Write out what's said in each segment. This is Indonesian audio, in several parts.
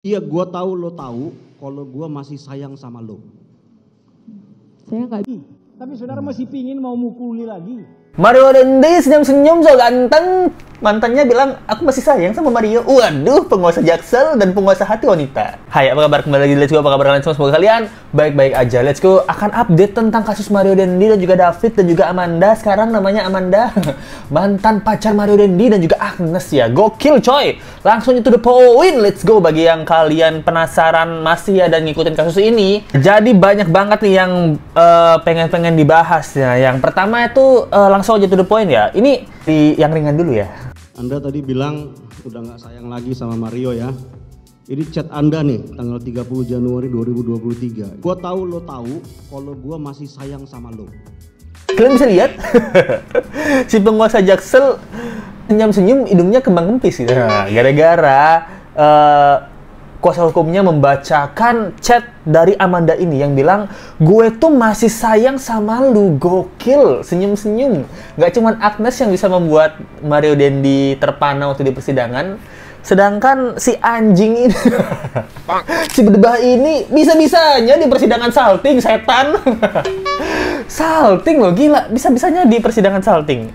Iya, gua tahu lo tahu kalau gua masih sayang sama lo. Saya nggak. Tapi saudara masih pingin mau mukuli lagi. Mario Dendi senyum-senyum so ganteng. Mantannya bilang, aku masih sayang sama Mario. Waduh, penguasa Jaksel dan penguasa hati wanita. Hai, apa kabar? Kembali lagi di Let's Go. Apa kabar kalian semua? Semoga kalian baik-baik aja. Let's Go akan update tentang kasus Mario Dendi dan juga David dan juga Amanda. Sekarang namanya Amanda. Mantan pacar Mario Dendi dan juga Agnes ya. Gokil coy. Langsung to the point. Let's go. Bagi yang kalian penasaran masih ada ngikutin kasus ini. Jadi banyak banget nih yang pengen dibahas ya. Yang pertama itu langsung aja to the point ya. Ini yang ringan dulu ya. Anda tadi bilang udah nggak sayang lagi sama Mario ya. Ini chat Anda nih, tanggal 30 Januari 2023. Gua tahu lo tahu kalau gua masih sayang sama lo. Kalian bisa lihat si penguasa Jaksel senyum-senyum, hidungnya kembang kempis gitu. Nah, gara-gara kuasa hukumnya membacakan chat dari Amanda ini yang bilang, gue tuh masih sayang sama lu. Gokil, senyum-senyum. Gak cuman Agnes yang bisa membuat Mario Dendi terpana waktu di persidangan, sedangkan si anjing ini si berdebah ini bisa-bisanya di persidangan salting, setan. Salting loh, gila. Bisa-bisanya di persidangan salting.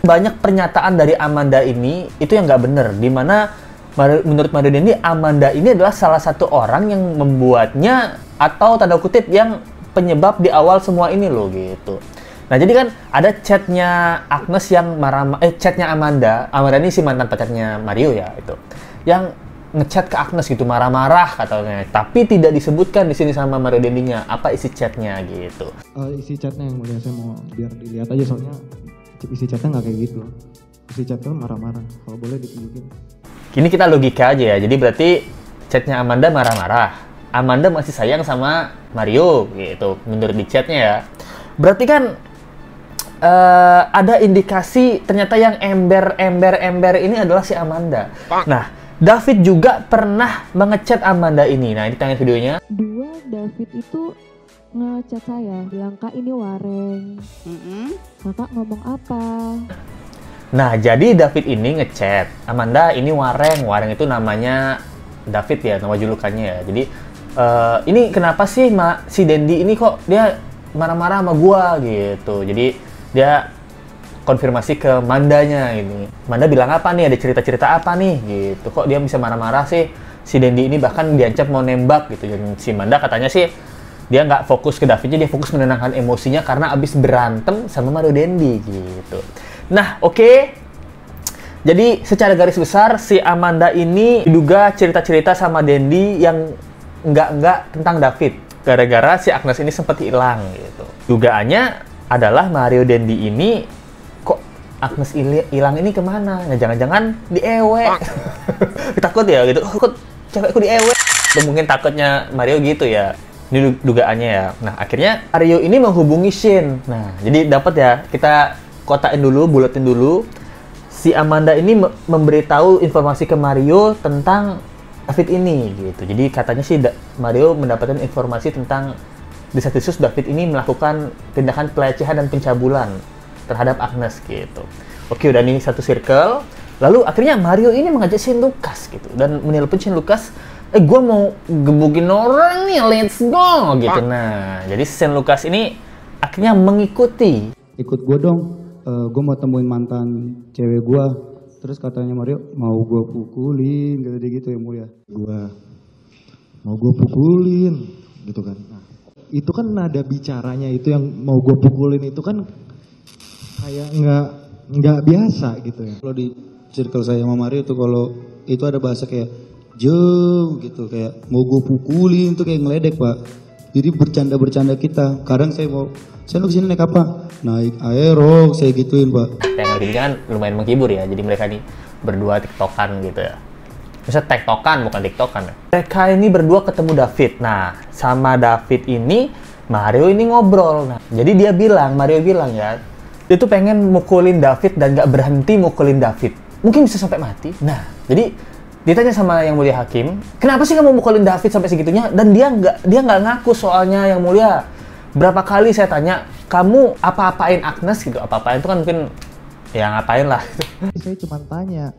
Banyak pernyataan dari Amanda ini itu yang nggak bener, dimana menurut Mario Dendi, Amanda ini adalah salah satu orang yang membuatnya atau tanda kutip yang penyebab di awal semua ini loh gitu. Nah jadi kan ada chatnya Agnes yang chatnya Amanda ini si mantan pacarnya Mario ya itu, yang ngechat ke Agnes gitu marah-marah katanya, tapi tidak disebutkan di sini sama Mario Dendinya apa isi chatnya gitu. Isi chatnya yang mulia, saya mau biar dilihat aja soalnya isi chatnya nggak kayak gitu. Isi chatnya marah-marah, kalau boleh ditunjukin. Ini kita logika aja ya, jadi berarti chatnya Amanda marah-marah. Amanda masih sayang sama Mario gitu, menurut di chatnya ya. Berarti kan ada indikasi ternyata yang ember ini adalah si Amanda. Nah, David juga pernah mengechat Amanda ini. Nah, ini tayang videonya. David itu ngechat saya, bilang, "Kak, ini Wareng." Kakak ngomong apa? Nah, jadi David ini ngechat Amanda, ini Wareng. Wareng itu namanya David ya, nama julukannya ya. Jadi ini kenapa sih si Dendi ini kok dia marah-marah sama gua gitu. Jadi dia konfirmasi ke Mandanya ini. Manda bilang apa nih? Ada cerita-cerita apa nih? Gitu. Kok dia bisa marah-marah sih? Si Dendi ini bahkan diancam mau nembak gitu. Dan si Manda katanya sih dia nggak fokus ke Davidnya, dia fokus menenangkan emosinya karena abis berantem sama Mario Dendi gitu. Nah, oke. Jadi secara garis besar si Amanda ini diduga cerita-cerita sama Dendi yang enggak tentang David. Gara-gara si Agnes ini sempat hilang gitu. Dugaannya adalah Mario Dendi ini, kok Agnes hilang ini kemana? Nah, jangan-jangan diewe. Takut ya gitu. Kok cewekku diewe? Mungkin takutnya Mario gitu ya. Ini dugaannya ya. Nah, akhirnya Mario ini menghubungi Shin. Nah, jadi dapat ya, kita kotakin dulu, buletin dulu. Si Amanda ini memberitahu informasi ke Mario tentang David ini gitu. Jadi katanya sih Mario mendapatkan informasi tentang desas-desus David ini melakukan tindakan pelecehan dan pencabulan terhadap Agnes gitu. Oke, udah ini satu circle. Lalu akhirnya Mario ini mengajak Shane Lucas gitu dan menelpon Shane Lucas, gue mau gebukin orang nih, let's go gitu. Nah, jadi Shane Lucas ini akhirnya mengikuti. Ikut gue dong, gue mau temuin mantan cewek gue. Terus katanya Mario, mau gue pukulin, kata dia gitu ya mulia. Gue mau gue pukulin gitu kan. Nah, itu kan nada bicaranya itu yang mau gue pukulin itu kan kayak nggak biasa gitu ya. Kalau di circle saya sama Mario tuh kalau itu ada bahasa kayak jauh gitu, kayak mau gue pukulin tuh kayak ngeledek pak. Jadi bercanda kita. Kadang saya mau, saya lu kesini naik apa? Naik Aerox, saya gituin pak. Yang ini kan lumayan menghibur ya, jadi mereka nih berdua tiktokan gitu ya. Maksudnya tektokan, bukan tiktokan ya. Mereka ini berdua ketemu David. Nah, sama David ini Mario ini ngobrol. Nah, jadi Mario bilang ya, dia tuh pengen mukulin David dan gak berhenti mukulin David. Mungkin bisa sampai mati. Nah, jadi ditanya sama Yang Mulia Hakim, kenapa sih kamu mukulin David sampai segitunya? Dan dia nggak ngaku soalnya Yang Mulia. Berapa kali saya tanya, kamu apa-apain Agnes gitu? Apa-apain itu kan mungkin ya ngapain lah. Saya cuma tanya,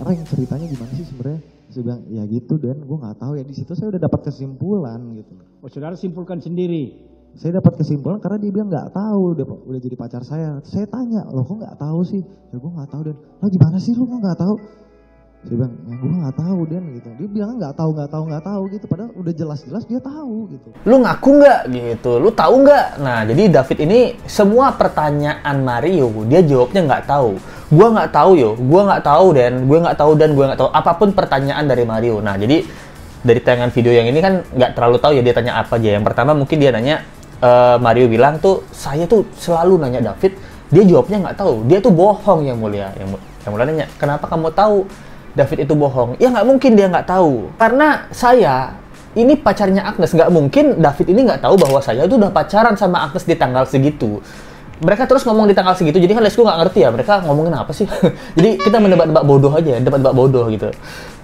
Reng ceritanya gimana sih sebenarnya? Saya bilang, ya gitu Dan, gue nggak tahu ya. Di situ saya udah dapat kesimpulan gitu. Oh, saudara simpulkan sendiri. Saya dapat kesimpulan karena dia bilang nggak tahu, udah jadi pacar saya. Saya tanya, loh kok nggak tahu sih? Ya gue nggak tahu Dan. Lo gimana sih lo nggak tahu? Saya bilang, ya gue nggak tahu Dan gitu. Dia bilang nggak tahu gitu. Padahal udah jelas-jelas dia tahu gitu. Lu ngaku nggak gitu? Lu tahu nggak? Nah, jadi David ini semua pertanyaan Mario dia jawabnya nggak tahu. Gua nggak tahu yo, gua nggak tahu Dan, gue nggak tahu Dan, gue nggak tahu apapun pertanyaan dari Mario. Nah, jadi dari tayangan video yang ini kan nggak terlalu tahu ya dia tanya apa aja. Yang pertama mungkin dia nanya, Mario bilang tuh saya tuh selalu nanya David, dia jawabnya nggak tahu. Dia tuh bohong yang mulia. Yang mulia nanya, kenapa kamu tahu David itu bohong? Ya nggak mungkin dia nggak tahu. Karena saya ini pacarnya Agnes, nggak mungkin David ini nggak tahu bahwa saya itu udah pacaran sama Agnes di tanggal segitu. Mereka terus ngomong di tanggal segitu, jadi kan Lesko nggak ngerti ya mereka ngomongin apa sih. Jadi kita mendebat-debat bodoh aja, debat-debat bodoh gitu.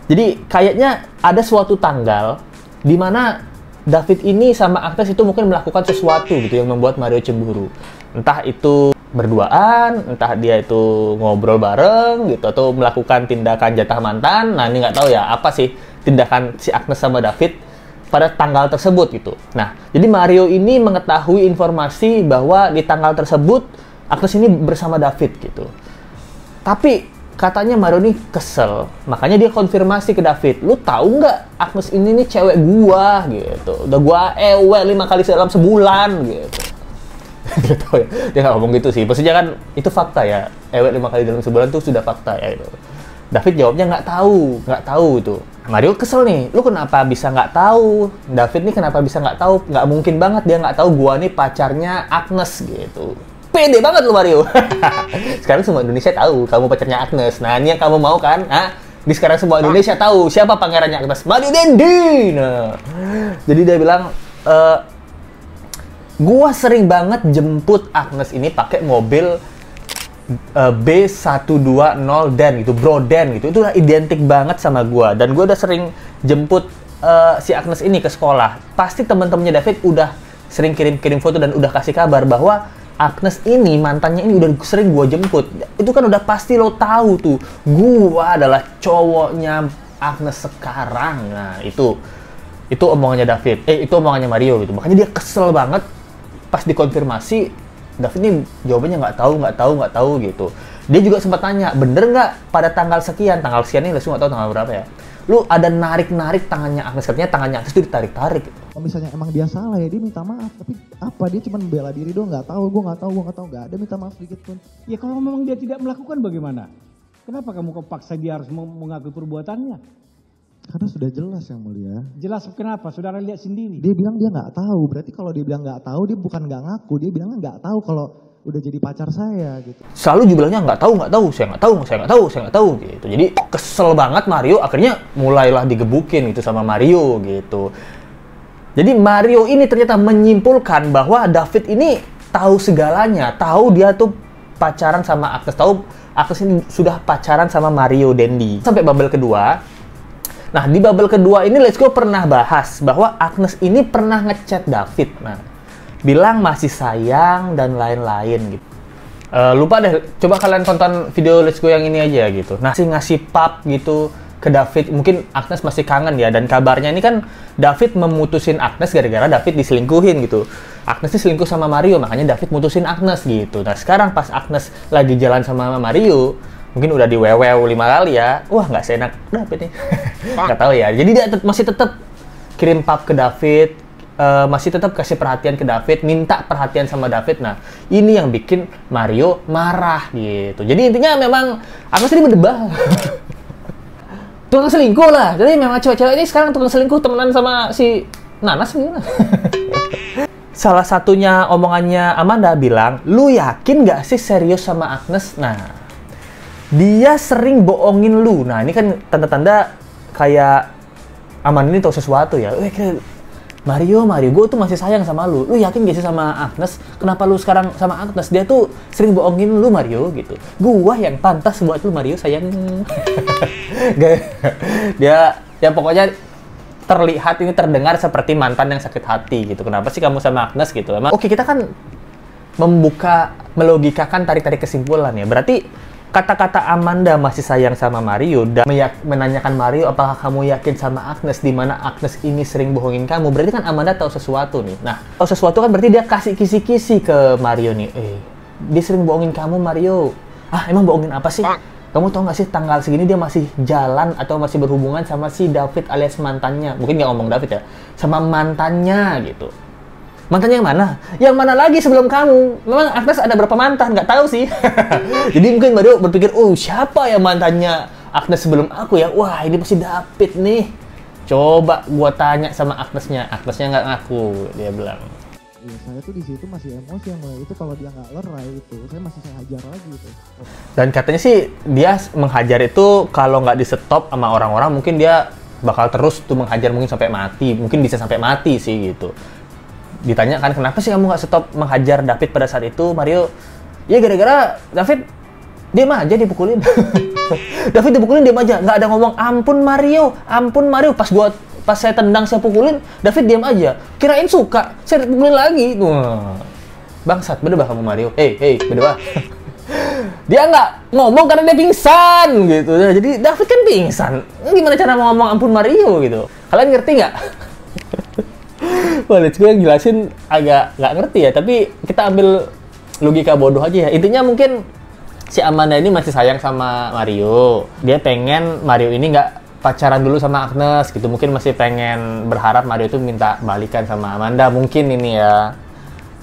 Jadi kayaknya ada suatu tanggal di mana David ini sama Agnes itu mungkin melakukan sesuatu gitu yang membuat Mario cemburu. Entah itu berduaan, entah dia itu ngobrol bareng gitu, atau melakukan tindakan jatah mantan. Nah ini nggak tahu ya apa sih tindakan si Agnes sama David pada tanggal tersebut gitu. Nah jadi Mario ini mengetahui informasi bahwa di tanggal tersebut Agnes ini bersama David gitu. Tapi katanya Mario ini kesel, makanya dia konfirmasi ke David, lu tahu nggak Agnes ini nih cewek gua gitu, udah gua 5 kali dalam sebulan gitu. Dia tahu ya, dia nggak ngomong gitu sih, maksudnya kan itu fakta ya, 5 kali dalam sebulan tuh sudah fakta ya itu. David jawabnya nggak tahu itu. Mario kesel nih, lu kenapa bisa nggak tahu? David nih kenapa bisa nggak tahu? Nggak mungkin banget dia nggak tahu gua nih pacarnya Agnes gitu. Pede banget lu Mario. Sekarang semua Indonesia tahu kamu pacarnya Agnes. Nah ini yang kamu mau kan? Di sekarang semua Indonesia tahu siapa pangerannya Agnes. Mario Dendi. Nah, jadi dia bilang, gua sering banget jemput Agnes ini pakai mobil B120 Dan gitu, Bro Dan gitu. Itu udah identik banget sama gua. Dan gua udah sering jemput si Agnes ini ke sekolah. Pasti teman-temannya David udah sering kirim-kirim foto dan udah kasih kabar bahwa Agnes ini, mantannya ini udah sering gue jemput. Itu kan udah pasti lo tahu tuh. Gua adalah cowoknya Agnes sekarang. Nah, itu omongannya David. Itu omongannya Mario gitu. Makanya dia kesel banget pas dikonfirmasi. David ini jawabannya nggak tahu gitu. Dia juga sempat tanya, bener nggak pada tanggal sekian ini Lesu nggak tahu tanggal berapa ya. Lu ada narik tangannya Agnes, katanya tangannya Agnes itu ditarik-tarik. Kalau misalnya emang dia salah ya dia minta maaf, tapi apa dia cuma bela diri doang, nggak tahu, gue nggak tahu, nggak ada minta maaf sedikit pun. Ya kalau memang dia tidak melakukan bagaimana? Kenapa kamu paksa dia harus mengakui perbuatannya? Karena sudah jelas yang mulia. Jelas kenapa? Saudara lihat sendiri. Dia bilang dia nggak tahu, berarti kalau dia bilang nggak tahu dia bukan nggak ngaku, dia bilang nggak tahu kalau udah jadi pacar saya gitu. Selalu jubilanya nggak tahu, saya nggak tahu gitu. Jadi kesel banget Mario, akhirnya mulailah digebukin gitu sama Mario gitu. Jadi Mario ini ternyata menyimpulkan bahwa David ini tahu segalanya, tahu dia tuh pacaran sama Agnes, tahu Agnes ini sudah pacaran sama Mario Dendi. Sampai babel kedua. Nah di babel kedua ini Let's Go pernah bahas bahwa Agnes ini pernah ngechat David. Nah bilang masih sayang dan lain-lain gitu. Lupa deh, coba kalian tonton video Let's Go yang ini aja gitu. Nah, ngasih pap gitu ke David, mungkin Agnes masih kangen ya, dan kabarnya ini kan David memutusin Agnes gara-gara David diselingkuhin gitu. Agnes diselingkuh sama Mario, makanya David mutusin Agnes gitu. Nah, sekarang pas Agnes lagi jalan sama Mario, mungkin udah diwewew 5 kali ya, wah nggak seenak David nih. Nggak tahu ya, jadi dia masih tetap kirim pap ke David, masih tetap kasih perhatian ke David, minta perhatian sama David. Nah, ini yang bikin Mario marah gitu. Jadi intinya memang Agnes ini berdebah. Tukang selingkuh lah. Jadi memang cewek-cewek ini sekarang tukang selingkuh temenan sama si Nanas gimana? Salah satunya omongannya Amanda bilang, lu yakin gak sih serius sama Agnes? Nah, dia sering bohongin lu. Nah, ini kan tanda-tanda kayak Amanda ini tahu sesuatu ya. Mario, gue tuh masih sayang sama lu. Lu yakin gak sih sama Agnes? Kenapa lu sekarang sama Agnes? Dia tuh sering bohongin lu, Mario, gitu. Gua yang pantas buat lu, Mario, sayang. Dia, ya pokoknya terlihat ini terdengar seperti mantan yang sakit hati, gitu. Kenapa sih kamu sama Agnes, gitu? Emang, oke, kita kan melogikakan tarik-tarik kesimpulan ya. Berarti kata-kata Amanda masih sayang sama Mario dan menanyakan Mario apakah kamu yakin sama Agnes, di mana Agnes ini sering bohongin kamu, berarti kan Amanda tahu sesuatu nih. Nah, tahu sesuatu kan berarti dia kasih kisi-kisi ke Mario nih. Dia sering bohongin kamu, Mario. Ah, emang bohongin apa sih? Kamu tahu nggak sih tanggal segini dia masih jalan atau masih berhubungan sama si David alias mantannya? Mungkin nggak ngomong David ya, sama mantannya gitu. Mantannya yang mana? Yang mana lagi sebelum kamu? Memang Agnes ada berapa mantan? Nggak tahu sih. Jadi mungkin Mario berpikir, siapa ya mantannya Agnes sebelum aku ya? Wah, ini pasti David nih. Coba gua tanya sama Agnesnya. Agnesnya nggak ngaku, dia bilang. Ya, saya tuh di situ masih emosi yang mulai itu, kalau dia nggak lerai itu, saya masih saya hajar lagi itu. Dan katanya sih dia menghajar itu kalau nggak di stop sama orang-orang, mungkin dia bakal terus tuh menghajar mungkin sampai mati, mungkin bisa sampai mati sih gitu. Ditanya kan kenapa sih kamu nggak stop menghajar David pada saat itu, Mario? Ya gara-gara David diam aja dipukulin. David dipukulin diam aja, nggak ada ngomong ampun Mario. Pas saya tendang saya pukulin, David diam aja. Kirain suka, saya pukulin lagi. Wah, bangsat, berdebah kamu Mario. Hey, berdebah. Dia nggak ngomong karena dia pingsan gitu. Jadi David kan pingsan. Gimana cara mau ngomong ampun Mario gitu? Kalian ngerti nggak? Wah, gue yang jelasin agak nggak ngerti ya, tapi kita ambil logika bodoh aja ya. Intinya mungkin si Amanda ini masih sayang sama Mario. Dia pengen Mario ini nggak pacaran dulu sama Agnes gitu. Mungkin masih pengen berharap Mario itu minta balikan sama Amanda. Mungkin ini ya.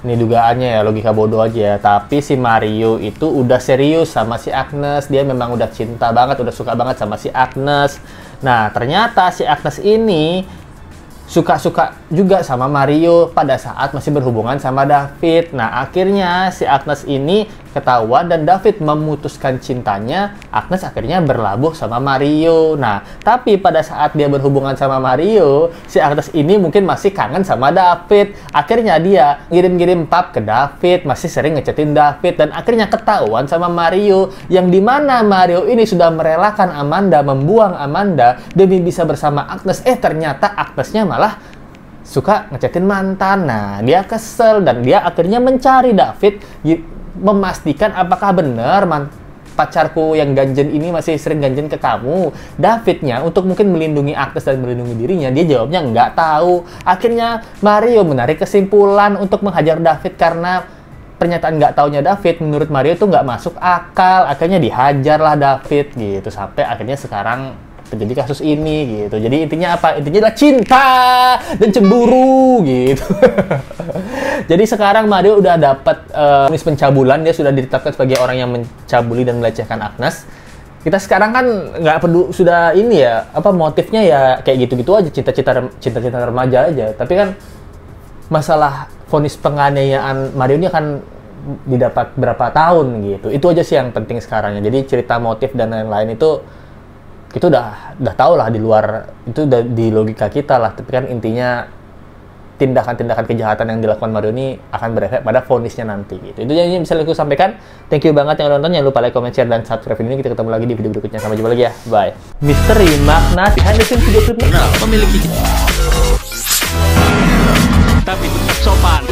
Ini dugaannya ya, logika bodoh aja ya. Tapi si Mario itu udah serius sama si Agnes. Dia memang udah cinta banget, udah suka banget sama si Agnes. Nah, ternyata si Agnes ini suka-suka juga sama Mario pada saat masih berhubungan sama David. Nah, akhirnya si Agnes ini ketahuan dan David memutuskan cintanya. Agnes akhirnya berlabuh sama Mario. Nah, tapi pada saat dia berhubungan sama Mario, si Agnes ini mungkin masih kangen sama David. Akhirnya dia ngirim-ngirim pap ke David, masih sering ngechatin David, dan akhirnya ketahuan sama Mario, yang dimana Mario ini sudah merelakan Amanda, membuang Amanda demi bisa bersama Agnes. Ternyata Agnesnya malah suka ngechatin mantan. Nah, dia kesel dan dia akhirnya mencari David, memastikan apakah benar pacarku yang ganjen ini masih sering ganjen ke kamu. Davidnya untuk mungkin melindungi Agnes dan melindungi dirinya, dia jawabnya nggak tahu. Akhirnya Mario menarik kesimpulan untuk menghajar David karena pernyataan nggak taunya David menurut Mario itu nggak masuk akal. Akhirnya dihajarlah David gitu, sampai akhirnya sekarang terjadi kasus ini gitu. Jadi intinya apa? Intinya adalah cinta dan cemburu gitu. Jadi sekarang Mario udah dapat vonis pencabulan, dia sudah ditetapkan sebagai orang yang mencabuli dan melecehkan Agnes. Kita sekarang kan nggak perlu sudah ini ya, apa motifnya ya kayak gitu-gitu aja, cinta-cinta remaja aja. Tapi kan masalah vonis penganiayaan Mario ini akan didapat berapa tahun gitu. Itu aja sih yang penting sekarang ya. Jadi cerita motif dan lain-lain itu udah tahu lah, di luar itu udah di logika kita lah. Tapi kan intinya tindakan-tindakan kejahatan yang dilakukan Mario ini akan berefek pada vonisnya nanti gitu. Itu yang bisa aku sampaikan. Thank you banget yang nonton. Jangan lupa like, comment, share, dan subscribe video ini. Kita ketemu lagi di video berikutnya. Sampai jumpa lagi ya. Bye. Misteri makna behind the scenes video klip memiliki tapi tetap sopan.